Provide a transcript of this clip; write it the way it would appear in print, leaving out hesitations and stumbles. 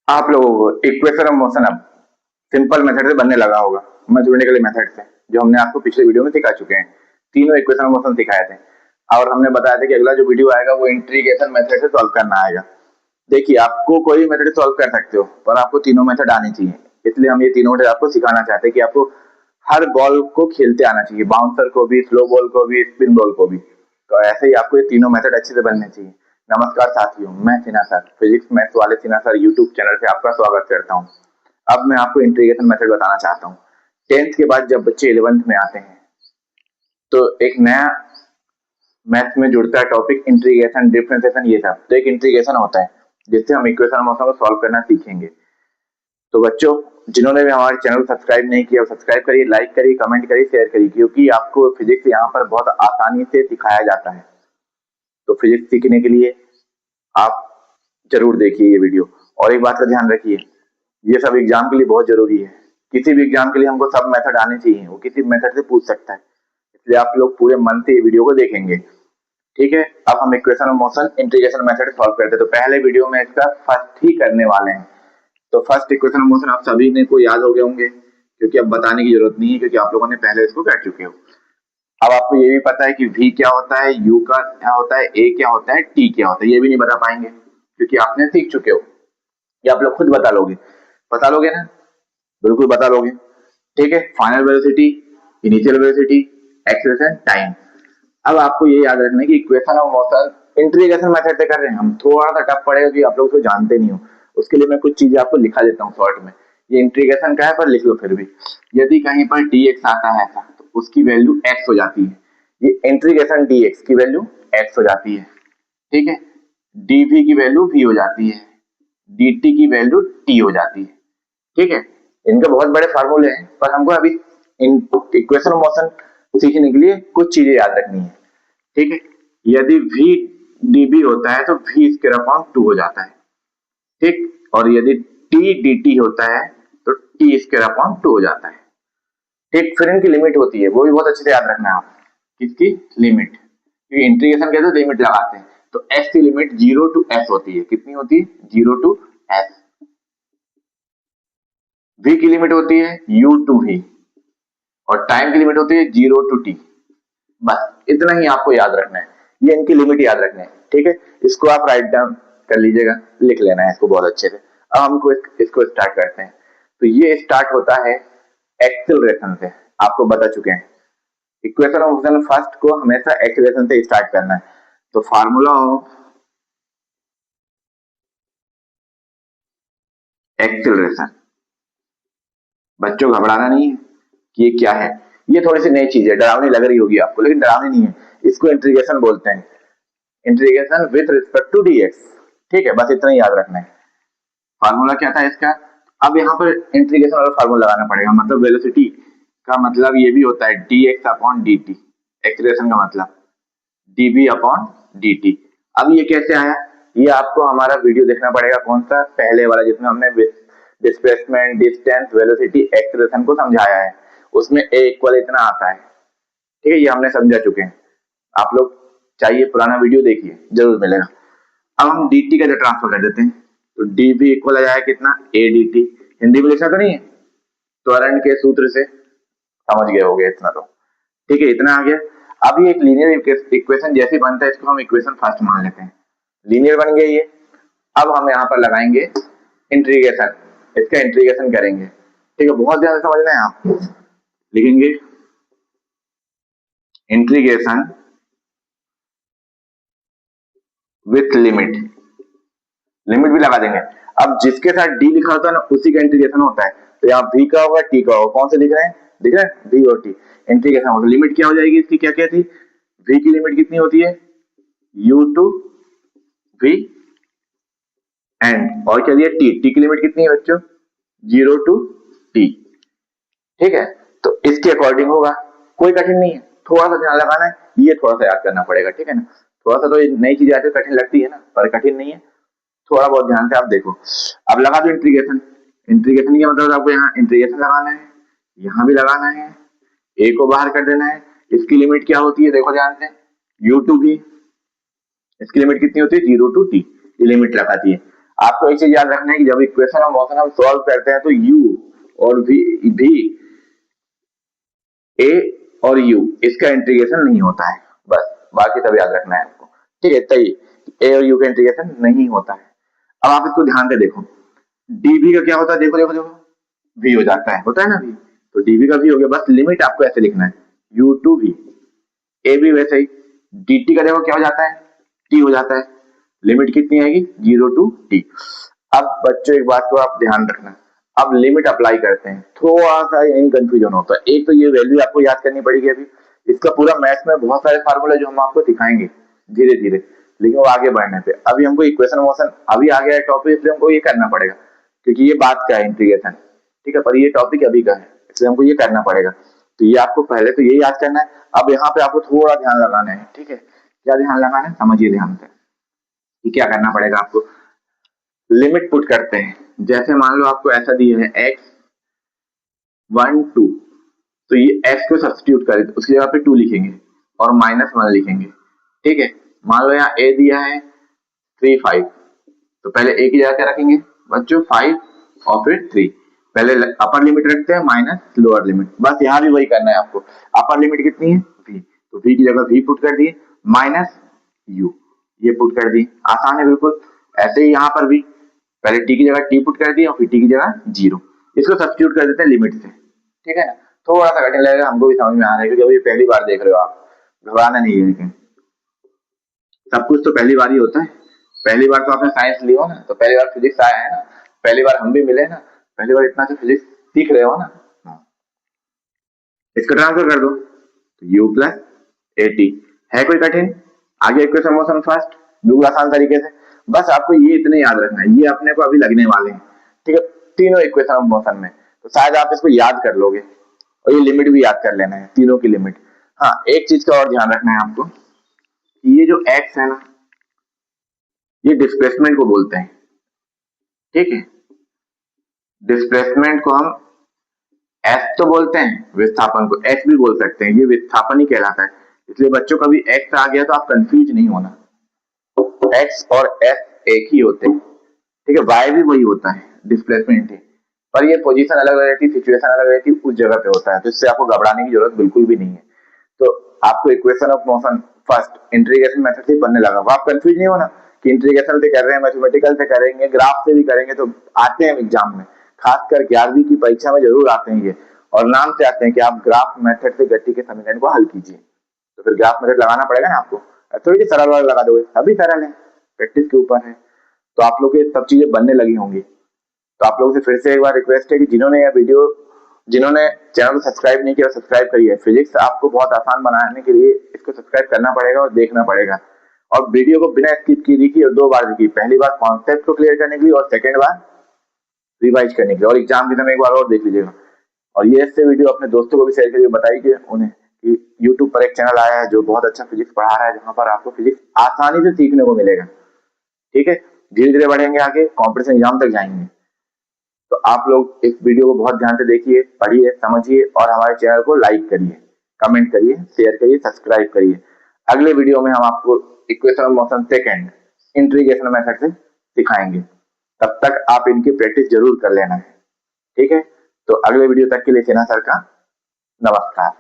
आप लोगों को इक्वेशन ऑफ मोशन अब सिंपल मेथड से बनने लगा होगा, मैथमेटिकल मेथड से, जो हमने आपको पिछले वीडियो में सिखा चुके हैं। तीनों इक्वेशन ऑफ मोशन सिखाए थे और हमने बताया था कि अगला जो वीडियो आएगा वो इंटीग्रेशन मेथड से सॉल्व करना आएगा। देखिए, आपको कोई मेथड सॉल्व कर सकते हो पर आपको तीनों मेथड आनी चाहिए, इसलिए हम ये तीनों मेथड आपको सिखाना चाहते हैं कि आपको हर बॉल को खेलते आना चाहिए, बाउंसर को भी, स्लो बॉल को भी, स्पिन बॉल को भी। तो ऐसे ही आपको ये तीनों मेथड अच्छे से बनने चाहिए। नमस्कार साथियों, मैं सिन्हा सर, फिजिक्स मैथ्स वाले सिन्हा सर यूट्यूब चैनल से आपका स्वागत करता हूँ। अब मैं आपको इंटीग्रेशन मेथड बताना चाहता हूँ। 10th के बाद जब बच्चे 11th में आते हैं तो एक नया मैथ में जुड़ता है टॉपिक इंटीग्रेशन, डिफरेंशिएशन, ये सब। तो एक इंटीग्रेशन होता है जिससे हम इक्वेशन मोशन को सॉल्व करना सीखेंगे। तो बच्चों, जिन्होंने भी हमारे चैनल को सब्सक्राइब नहीं किया, सब्सक्राइब करिए, लाइक करिए, कमेंट करिए, शेयर करिए, क्योंकि आपको फिजिक्स यहाँ पर बहुत आसानी से सिखाया जाता है। तो फिजिक्स सीखने के लिए आप जरूर देखिए ये वीडियो। और एक बात का ध्यान रखिए, ये सब एग्जाम के लिए बहुत जरूरी है। किसी भी एग्जाम के लिए हमको सब मेथड आने चाहिए, वो किसी मेथड से पूछ सकता है, इसलिए आप लोग पूरे मन से ये वीडियो को देखेंगे। ठीक है, अब हम equation of motion integration method solve करते हैं। तो पहले वीडियो में इसका फर्स्ट ही करने वाले हैं। तो फर्स्ट इक्वेशन ऑफ मोशन आप सभी ने को याद हो गए होंगे, क्योंकि अब बताने की जरूरत नहीं है, क्योंकि आप लोगों ने पहले इसको कर चुके हो। अब आपको ये भी पता है कि v क्या होता है, u का क्या होता है, a क्या होता है, t क्या होता है। ये भी नहीं बता पाएंगे क्योंकि आपने सीख चुके हो। ये आप लोग खुद बता लोगे ना? बिल्कुल बता लोगे। ठीक है, final velocity, initial velocity, acceleration, time. अब आपको ये याद रखना है कि equation of motion integration method से कर रहे हैं हम। थोड़ा सा टफ पड़ेगा कि आप लोग तो जानते नहीं हो, उसके लिए मैं कुछ चीजें आपको लिखा देता हूँ शॉर्ट में। ये इंटीग्रेशन का है पर लिख लो फिर भी। यदि कहीं पर dx आता है ऐसा, तो उसकी वैल्यू x हो जाती है। ये इंटीग्रेशन dx की वैल्यू x हो जाती है। ठीक है, dv की वैल्यू v हो जाती है, dt की वैल्यू t हो जाती है। ठीक है, इनके बहुत बड़े फार्मूले हैं, पर हमको अभी इक्वेशन ऑफ मोशन सीखने के लिए कुछ चीजें याद रखनी है। ठीक है, यदि v db होता है तो v स्क्वायर अपॉन 2 हो जाता है। ठीक, और यदि t dt होता है तो t स्क्वायर अपॉन 2 हो जाता है। ठीक, फिर इनकी लिमिट होती है, वो भी बहुत अच्छे से याद रखना है आप। किसकी लिमिट? क्योंकि इंटीग्रेशन कहते हैं लिमिट लगाते हैं। तो s की लिमिट 0 टू s होती है। कितनी होती है? 0 टू s। v की लिमिट होती है u टू v, और टाइम की लिमिट होती है 0 टू t। बस इतना ही आपको याद रखना है, ये इनकी लिमिट याद रखना है। ठीक है, इसको आप राइट डाउन कर लीजिएगा, लिख लेना है इसको बहुत अच्छे से। अब हमको इसको स्टार्ट करते हैं। तो ये स्टार्ट होता है एक्सेलरेशन से, आपको बता चुके हैं। इक्वेशन ऑफ मोशन फर्स्ट को हमेशा एक्सेलरेशन से स्टार्ट करना है। तो फार्मूला ऑफ एक्सेलरेशन, बच्चों घबराना नहीं है कि ये क्या है। ये थोड़ी सी नई चीज है, डरावनी लग रही होगी आपको, लेकिन डरावनी नहीं है। इसको इंटीग्रेशन बोलते हैं, integration with respect to dx। ठीक है, बस इतना ही याद रखना है। फार्मूला क्या था इसका? अब यहाँ पर इंटीग्रेशन वाला फार्मूला लगाना पड़ेगा। मतलब वेलोसिटी का मतलब ये भी होता है dx अपॉन dt, एक्सेलरेशन का मतलब dv अपॉन dt। अब ये कैसे आया? ये आपको हमारा वीडियो देखना पड़ेगा, कौन सा? पहले वाला, जिसमें हमने डिस्प्लेसमेंट, डिस्टेंस, वेलोसिटी, एक्सेलरेशन को समझाया है। उसमें a इक्वल इतना आता है। ठीक है, ये हमने समझा चुके हैं। आप लोग चाहिए पुराना वीडियो देखिए, जरूर मिलेगा। अब हम dt का जो ट्रांसफर कर देते हैं, तो dv इक्वल आ जाएगा कितना? a dt। हिंदी में लिखना तो नहीं है, त्वरण के सूत्र से समझ गए होगे इतना तो। ठीक है, इतना आ गया। अब ये एक लीनियर इक्वेशन जैसे बनता है, इसको हम इक्वेशन फर्स्ट मान लेते हैं। लीनियर बन गया ये। अब हम यहाँ पर लगाएंगे इंटीग्रेशन, इसका इंटीग्रेशन करेंगे। ठीक है, बहुत ध्यान से समझना है आप। लिखेंगे इंटीग्रेशन विथ लिमिट, लिमिट भी लगा देंगे। अब जिसके साथ डी लिखा होता है ना, उसी का इंटीग्रेशन होता है। तो यहाँ v का होगा, t का होगा। कौन से दिख रहे हैं? दिख रहे हैं v और t। इंटीग्रेशन होगा, लिमिट क्या हो जाएगी इसकी? क्या क्या थी? v की लिमिट कितनी होती है? u टू v, एंड और क्या दिया? t की लिमिट कितनी है बच्चों? 0 टू t। ठीक है, तो इसके अकॉर्डिंग होगा। कोई कठिन नहीं है, थोड़ा सा ध्यान लगाना है, ये थोड़ा सा याद करना पड़ेगा। ठीक है ना, थोड़ा सा तो नई चीज आती है, कठिन लगती है ना, पर कठिन नहीं है। थोड़ा बहुत ध्यान से आप देखो। अब लगा दो इंटीग्रेशन। इंटीग्रेशन का मतलब आपको यहाँ इंटीग्रेशन लगाना है, यहाँ भी लगाना है, a को बाहर कर देना है। इसकी लिमिट क्या होती है? देखो ध्यान से, u टू v। इसकी लिमिट कितनी होती है? 0 टू t, ये लिमिट लगाती है। आपको एक चीज याद रखना है कि जब इक्वेशन ऑफ मोशन हम सॉल्व करते हैं तो यू और भी ए और यू इसका इंटीग्रेशन नहीं होता है, बस बाकी सब याद रखना है आपको। ठीक है, तय ए और यू का इंटीग्रेशन नहीं होता है। अब आप इसको ध्यान से देखो, डीवी का क्या होता है, देखो देखो देखो, वी हो जाता है, होता है ना वी, तो डीवी का वी हो गया। बस लिमिट आपको ऐसे लिखना है, यू टू वी। ए भी वैसे ही, dt का देखो क्या हो जाता है, t हो जाता है। लिमिट कितनी आएगी, 0 टू t। अब बच्चों एक बात को आप ध्यान रखना, अब लिमिट अप्लाई करते हैं, थोड़ा सा यही कंफ्यूजन होता है। एक तो ये वैल्यू आपको याद करनी पड़ेगी, अभी इसका पूरा मैथ्स में बहुत सारे फार्मूले जो हम आपको दिखाएंगे धीरे धीरे, लेकिन वो आगे बढ़ने पे अभी हमको इक्वेशन मोशन अभी आ गया है टॉपिक, इसलिए हमको ये करना पड़ेगा, क्योंकि ये बात का है इंटीग्रेशन। ठीक है, पर ये टॉपिक अभी का है, इसलिए हमको ये करना पड़ेगा। तो ये आपको पहले तो ये याद करना है। अब यहाँ पे आपको थोड़ा ध्यान लगाना है। ठीक है, क्या ध्यान लगाना है, समझिए ध्यान से कि क्या करना पड़ेगा आपको। लिमिट पुट करते हैं, जैसे मान लो आपको ऐसा दिया है x 1 2, तो ये x को सब्स्टिट्यूट करें, उसकी जगह पे 2 लिखेंगे और -1 लिखेंगे। ठीक है, मान लो यहाँ a दिया है 3 5, तो पहले a की जगह क्या रखेंगे बच्चों, 5 और फिर 3। पहले अपर लिमिट रखते हैं माइनस लोअर लिमिट, बस यहाँ भी वही करना है आपको। अपर लिमिट कितनी है v, तो v की जगह v पुट कर दिए, माइनस u ये पुट कर दिए, आसान है बिल्कुल। ऐसे ही यहाँ पर भी पहले t की जगह t पुट कर दिए और फिर t की जगह 0, इसको सब्स्टिट्यूट कर देते हैं लिमिट से। ठीक है ना, थोड़ा सा कठिन लगेगा, हमको भी समझ में आ रहा है क्योंकि अभी पहली बार देख रहे हो आप, घबराना नहीं है, लेकिन सब कुछ तो पहली बार ही होता है। पहली बार तो आपने साइंस ली हो ना, तो पहली बार फिजिक्स आया है ना, पहली बार हम भी मिले ना, पहली बार इतना से फिजिक्स सीख रहे हो ना। इसको ट्रांसफर कर दो, तो u प्लस ए टी, है कोई कठिन, आगे इक्वेशन मोशन फर्स्ट, बिल्कुल आसान तरीके से। बस आपको ये इतने याद रखना है, ये अपने को अभी लगने वाले हैं। ठीक है, तीनों इक्वेशन ऑफ मोशन में, तो शायद आप इसको याद कर लोगे, और ये लिमिट भी याद कर लेना है, तीनों की लिमिट। हाँ, एक चीज का और ध्यान रखना है आपको, ये जो x है ना, ये डिस्प्लेसमेंट को बोलते हैं। ठीक है, डिस्प्लेसमेंट को हम एस तो बोलते हैं, विस्थापन को एस भी बोल सकते हैं, ये विस्थापन ही कहलाता है। इसलिए बच्चों कभी एक्स आ गया तो आप कंफ्यूज नहीं होना, एक्स और एस एक ही होते हैं। ठीक है, वाई भी वही होता है, डिस्प्लेसमेंट है, पर ये पोजीशन अलग रहती है, सिचुएशन अलग रहती है, उस जगह पे होता है, तो इससे आपको घबराने की जरूरत बिल्कुल भी नहीं है। तो आपको equation of motion first integration method से बनने लगा, आप कंफ्यूज नहीं होना कि इंटीग्रेशन से कर रहे हैं, मैथमेटिकल से करेंगे, ग्राफ से भी करेंगे, तो आते हैं एग्जाम में, खासकर 11वीं की परीक्षा में जरूर आते हैं ये, और नाम से आते हैं कि आप ग्राफ मेथड से गति के समीकरण को हल कीजिए। तो फिर ग्राफ मेथड लगाना पड़ेगा ना आपको, थोड़ी सरल वाला लगा दोगे, सभी सरल है, प्रैक्टिस के ऊपर है। तो आप लोग ये सब चीजें बनने लगी होंगी। तो आप लोगों से फिर से एक बार रिक्वेस्ट है कि जिन्होंने चैनल को सब्सक्राइब नहीं किया, सब्सक्राइब करिए। फिजिक्स आपको बहुत आसान बनाने के लिए इसको सब्सक्राइब करना पड़ेगा और देखना पड़ेगा, और वीडियो को बिना स्किप किए देखिए, और 2 बार देखिए, पहली बार कॉन्सेप्ट को क्लियर करने के लिए और सेकेंड बार रिवाइज करने के लिए, और एग्जाम के समय एक बार और देख लीजिएगा। और ये ऐसे वीडियो अपने दोस्तों को भी शेयर करिए, बताइए उन्हें कि यूट्यूब पर एक चैनल आया है जो बहुत अच्छा फिजिक्स पढ़ा रहा है, जहाँ पर आपको फिजिक्स आसानी से सीखने को मिलेगा। ठीक है, धीरे धीरे बढ़ेंगे आगे, कॉम्पिटिशन एग्जाम तक जाएंगे। तो आप लोग इस वीडियो को बहुत ध्यान से देखिए, पढ़िए, समझिए, और हमारे चैनल को लाइक करिए, कमेंट करिए, शेयर करिए, सब्सक्राइब करिए। अगले वीडियो में हम आपको equation of motion second integration method से सिखाएंगे, तब तक आप इनकी प्रैक्टिस जरूर कर लेना है। ठीक है, तो अगले वीडियो तक के लिए सेना सर का नमस्कार।